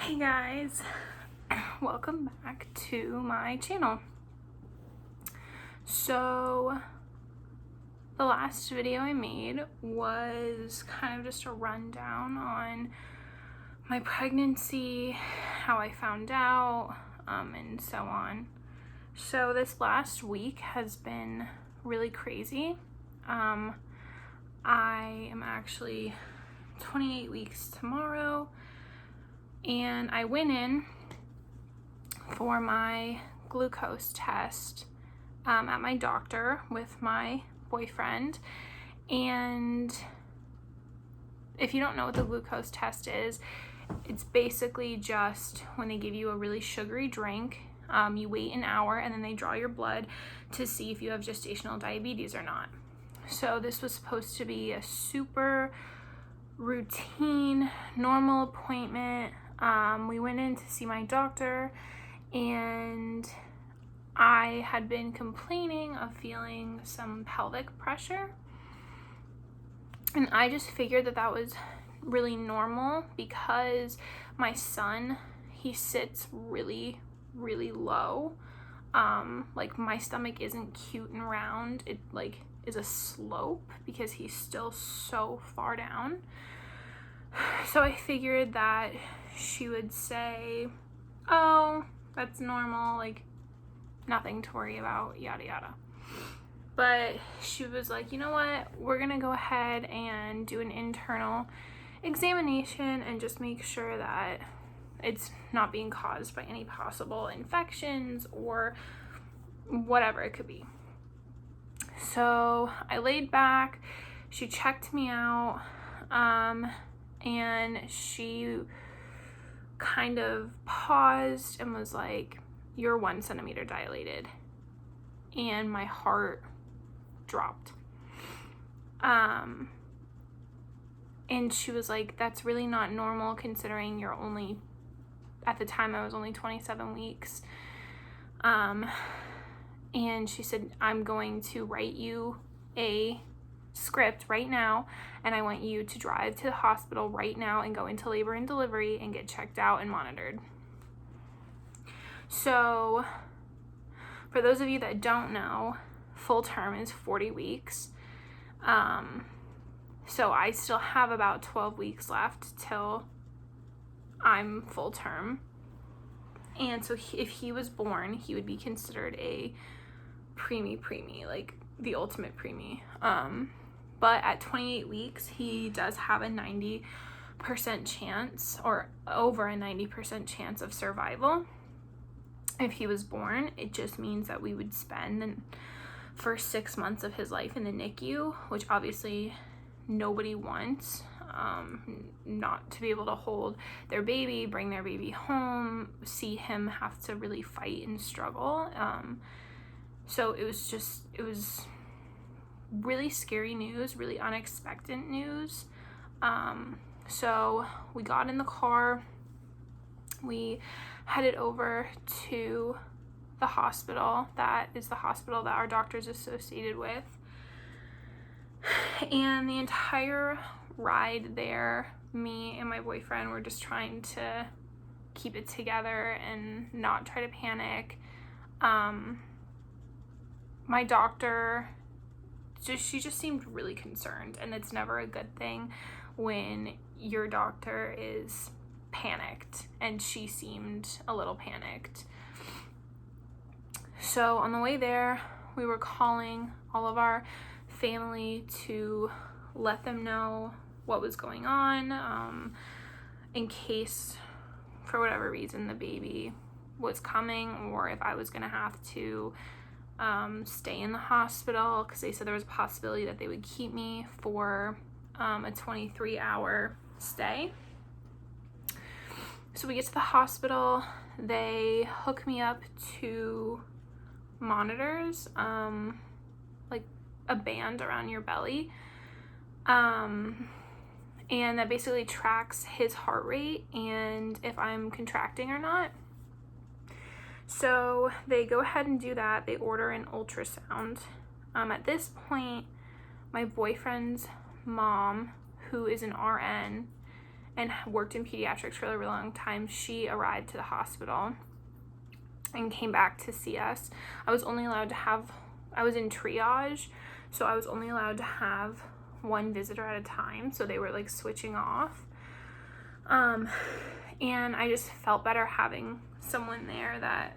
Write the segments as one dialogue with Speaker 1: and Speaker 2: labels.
Speaker 1: Hey guys, welcome back to my channel. So the last video I made was kind of just a rundown on my pregnancy, how I found out, and so on. So this last week has been really crazy. I am actually 28 weeks tomorrow, and I went in for my glucose test at my doctor with my boyfriend. And if you don't know what the glucose test is, it's basically just when they give you a really sugary drink, you wait an hour and then they draw your blood to see if you have gestational diabetes or not. So this was supposed to be a super routine, normal appointment. We went in to see my doctor, and I had been complaining of feeling some pelvic pressure, and I just figured that that was really normal because my son, he sits really low. Like my stomach isn't cute and round, it like is a slope because he's still so far down. So I figured that she would say, oh, that's normal, like nothing to worry about, yada yada. But she was like, you know what, we're gonna go ahead and do an internal examination and just make sure that it's not being caused by any possible infections or whatever it could be. So I laid back, she checked me out, and she kind of paused and was like, you're 1 centimeter dilated. And my heart dropped. And she was like, that's really not normal considering you're only, at the time I was only 27 weeks. And she said, I'm going to write you a script right now, and I want you to drive to the hospital right now and go into labor and delivery and get checked out and monitored. So for those of you that don't know, full term is 40 weeks. So I still have about 12 weeks left till I'm full term. And so if he was born, he would be considered a preemie, like the ultimate preemie. But at 28 weeks, he does have a 90% chance, or over a 90% chance of survival. If he was born, it just means that we would spend the first 6 months of his life in the NICU, which obviously nobody wants, not to be able to hold their baby, bring their baby home, see him have to really fight and struggle. So it was really scary news, really unexpected news. So we got in the car, we headed over to the hospital. That is the hospital that our doctor's associated with. And the entire ride there, me and my boyfriend were just trying to keep it together and not try to panic. My doctor, she just seemed really concerned, and it's never a good thing when your doctor is panicked, and she seemed a little panicked. So on the way there, we were calling all of our family to let them know what was going on, in case for whatever reason the baby was coming, or if I was gonna have to stay in the hospital, because they said there was a possibility that they would keep me for a 23-hour stay. So we get to the hospital, they hook me up to monitors, like a band around your belly, and that basically tracks his heart rate and if I'm contracting or not. So they go ahead and do that. They order an ultrasound. At this point, my boyfriend's mom, who is an RN, and worked in pediatrics for a really long time, she arrived to the hospital and came back to see us. I was in triage, so I was only allowed to have one visitor at a time, so they were like switching off. And I just felt better having someone there that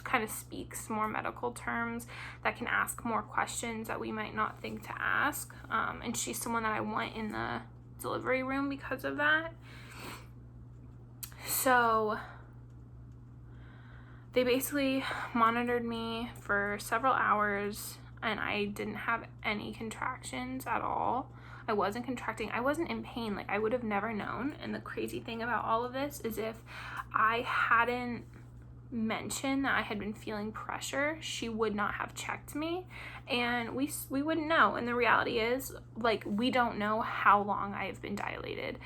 Speaker 1: kind of speaks more medical terms, that can ask more questions that we might not think to ask. And she's someone that I want in the delivery room because of that. So they basically monitored me for several hours, and I didn't have any contractions at all. I wasn't contracting. I wasn't in pain. Like, I would have never known. And the crazy thing about all of this is if I hadn't mentioned that I had been feeling pressure, she would not have checked me, and we wouldn't know. And the reality is, like, we don't know how long I have been dilated.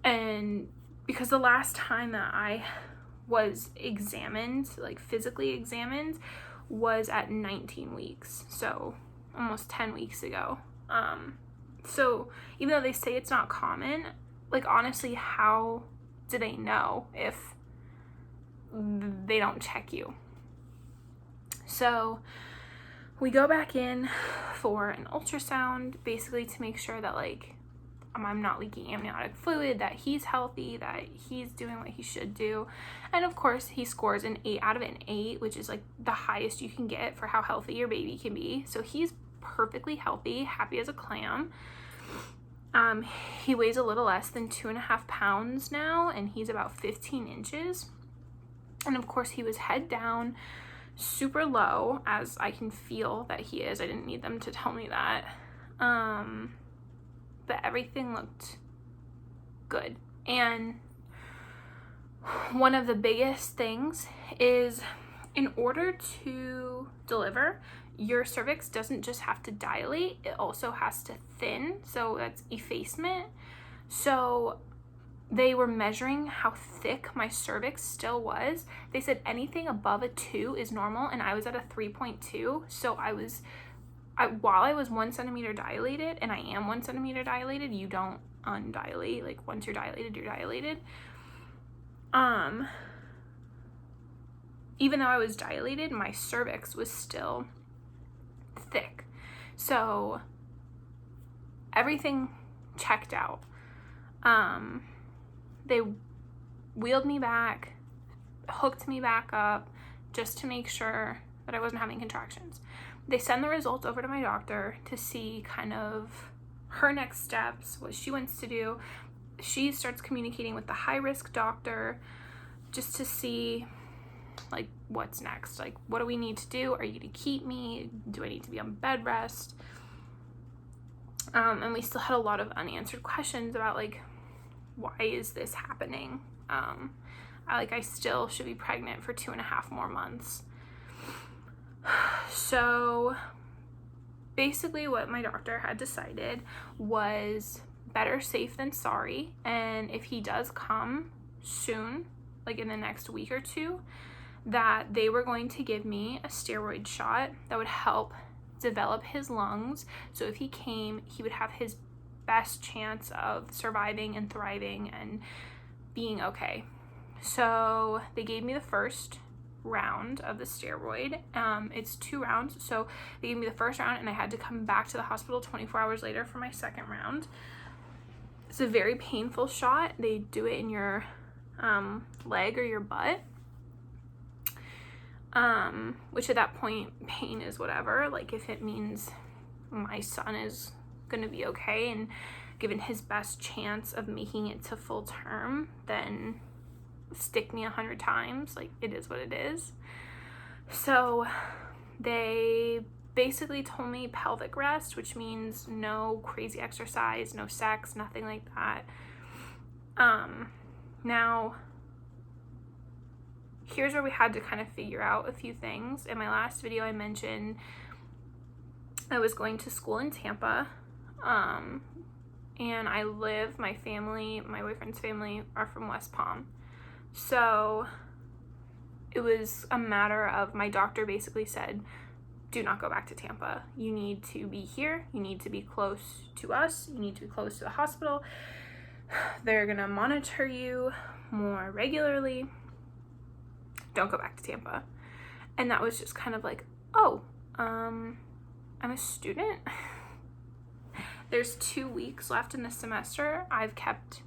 Speaker 1: And because the last time that I was examined, like physically examined, was at 19 weeks, so almost 10 weeks ago. So even though they say it's not common, like, honestly, how do they know if they don't check you? So we go back in for an ultrasound, basically to make sure that, like, I'm not leaking amniotic fluid, that he's healthy, that he's doing what he should do. And of course, he scores an 8 out of an 8, which is like the highest you can get for how healthy your baby can be. So he's perfectly healthy, happy as a clam. He weighs a little less than 2.5 pounds now, and he's about 15 inches. And of course, he was head down, super low, as I can feel that he is. I didn't need them to tell me that. But everything looked good. And one of the biggest things is, in order to deliver, your cervix doesn't just have to dilate, it also has to thin. So that's effacement. So they were measuring how thick my cervix still was. They said anything above a 2 is normal, and I was at a 3.2. So while I was 1 centimeter dilated, and I am 1 centimeter dilated, you don't undilate. Like, once you're dilated, you're dilated. Even though I was dilated, my cervix was still thick. So everything checked out. They wheeled me back, hooked me back up, just to make sure that I wasn't having contractions. They send the results over to my doctor to see kind of her next steps, what she wants to do. She starts communicating with the high-risk doctor just to see, like, what's next. Like, what do we need to do? Are you going to keep me? Do I need to be on bed rest? And we still had a lot of unanswered questions about, like, why is this happening? I still should be pregnant for 2.5 more months. So basically what my doctor had decided was better safe than sorry. And if he does come soon, like in the next week or two, that they were going to give me a steroid shot that would help develop his lungs. So if he came, he would have his best chance of surviving and thriving and being okay. So they gave me the first round of the steroid. It's 2 rounds. So they gave me the first round, and I had to come back to the hospital 24 hours later for my second round. It's a very painful shot. They do it in your leg or your butt. Which at that point, pain is whatever. Like, if it means my son is going to be okay and given his best chance of making it to full term, then stick me 100 times. Like, it is what it is. So they basically told me pelvic rest, which means no crazy exercise, no sex, nothing like that. Now, here's where we had to kind of figure out a few things. In my last video, I mentioned I was going to school in Tampa, and my boyfriend's family are from West Palm. So it was a matter of, my doctor basically said, do not go back to Tampa. You need to be here. You need to be close to us. You need to be close to the hospital. They're gonna monitor you more regularly. Don't go back to Tampa. And that was just kind of like, oh, I'm a student. There's 2 weeks left in the semester. I've kept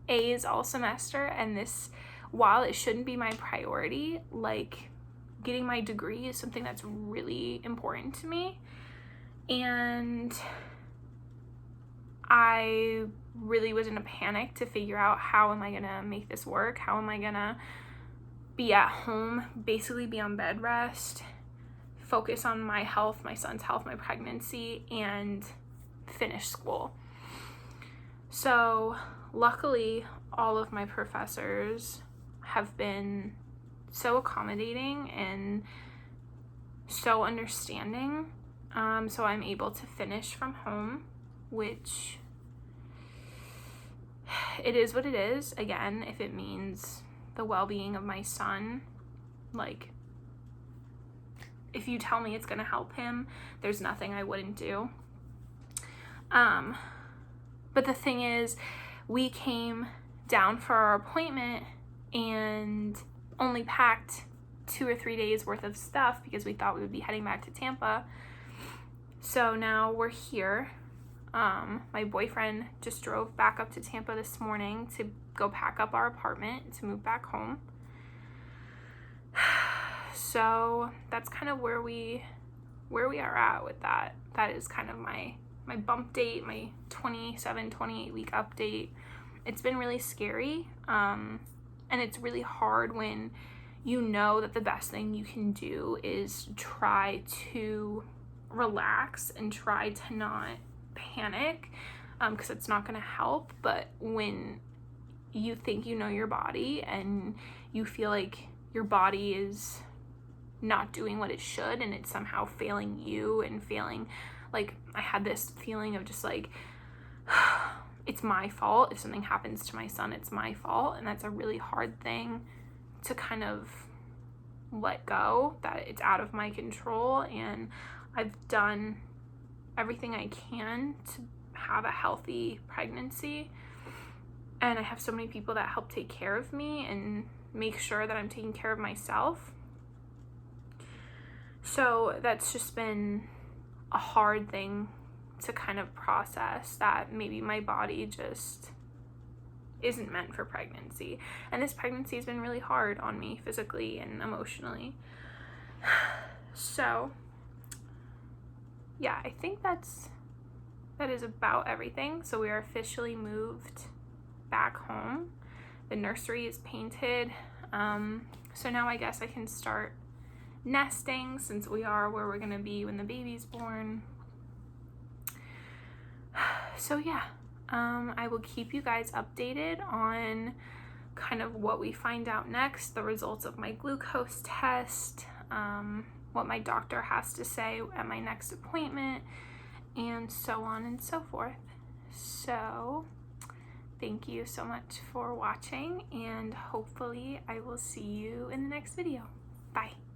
Speaker 1: A's all semester, and this, while it shouldn't be my priority, like getting my degree is something that's really important to me. And I really was in a panic to figure out, how am I gonna make this work? How am I gonna be at home, basically be on bed rest, focus on my health, my son's health, my pregnancy, and finish school. So luckily, all of my professors have been so accommodating and so understanding. So I'm able to finish from home, which it is what it is. Again, if it means the well-being of my son, like, if you tell me it's gonna help him, there's nothing I wouldn't do. But the thing is, we came down for our appointment and only packed 2 or 3 days worth of stuff because we thought we would be heading back to Tampa. So now we're here. My boyfriend just drove back up to Tampa this morning to go pack up our apartment to move back home. So that's kind of where we are at with that. That is kind of my bump date, my 28 week update. It's been really scary. And it's really hard when you know that the best thing you can do is try to relax and try to not panic, because it's not going to help. But when you think you know your body and you feel like your body is not doing what it should and it's somehow failing you and failing, like, I had this feeling of just like, it's my fault. If something happens to my son, it's my fault. And that's a really hard thing to kind of let go, that it's out of my control. And I've done everything I can to have a healthy pregnancy. And I have so many people that help take care of me and make sure that I'm taking care of myself. So that's just been a hard thing to kind of process, that maybe my body just isn't meant for pregnancy. And this pregnancy has been really hard on me physically and emotionally. So yeah, I think that is about everything. So we are officially moved back home. The nursery is painted. So now I guess I can start nesting, since we are where we're gonna be when the baby's born. So yeah, I will keep you guys updated on kind of what we find out next, the results of my glucose test, what my doctor has to say at my next appointment, and so on and so forth. So thank you so much for watching, and hopefully I will see you in the next video. Bye.